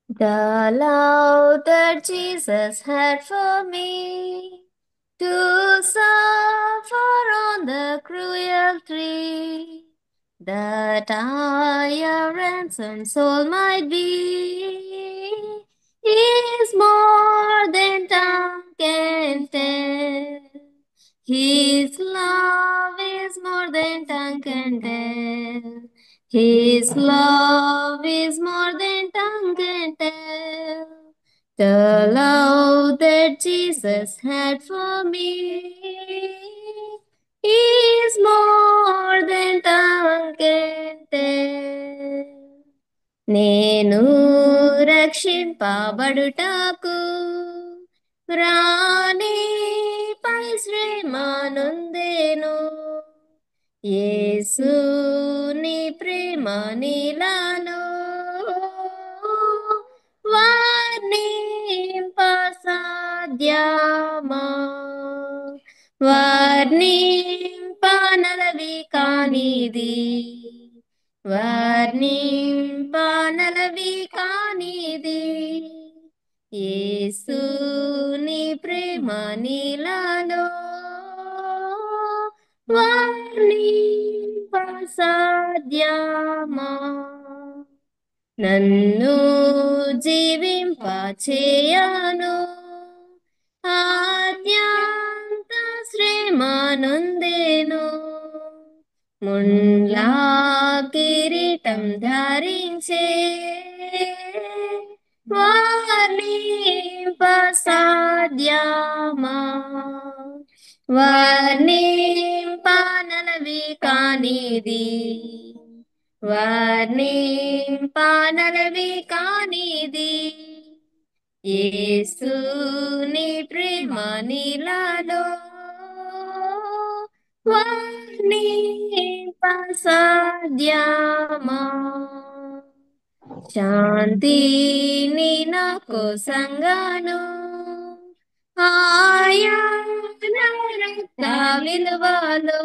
The love that Jesus had for me to suffer on the cruel tree, that I a ransomed soul might be, is more than tongue can tell. His love is more than tongue can tell. His love is more than tongue can tell. The love that Jesus had for me is more than tongue can tell. నేను రక్షింపబడుటకు రాణి పై శ్రమ నొందెను. యేసు నీ ప్రేమ నీలలో వర్ణింప సాధ్యమా, వర్ణింపనలవి కానిది, వర్ణింపనలవి కానిది. యేసు నీ ప్రేమ నీలలో వర్ణింప సాధ్యమా. నన్ను జీవింపచేయను ఆద్యంత శ్రమ నొందెను. ముండ్ల కిరీటం ధరించే వర్ణింప సాధ్యమా, వర్ణింపనలవి కానిది, వర్ణింపనలవి కానిది. యేసు నీ ప్రేమ నీలలో వర్ణింప సాధ్యమా. శాంతిని నాకు సంగను ఆయన రక్త విలువలో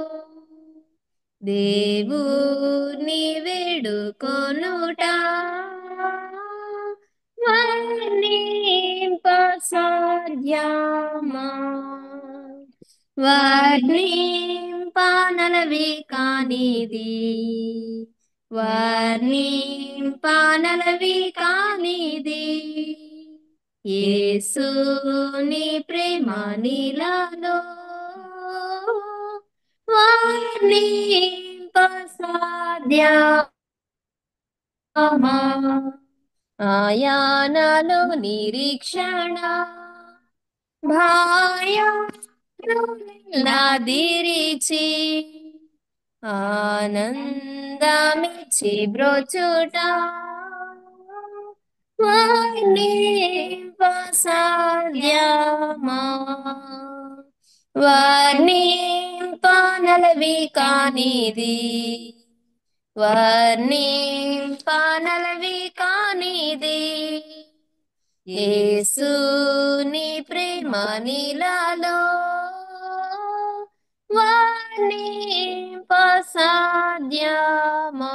దేవుని వేడుకొనుట వర్ణింప సాధ్యమా, వర్ణింపనలవి కానిది, వర్ణింపనలవి కానిది. యేసు నీ ప్రేమ నీలలో వర్ణింప సాధ్యమా. ఆయానలో నిరీక్షణ భయములెల్లాదిరిచి ఆనందమిచ్చి బ్రోచుట వర్ణింప సాధ్యమా, వర్ణింపనలవి కానిది, వర్ణింపనలవి కానిది. యేసు నీ ప్రేమ నీలలో వర్ణింప సాధ్యమా.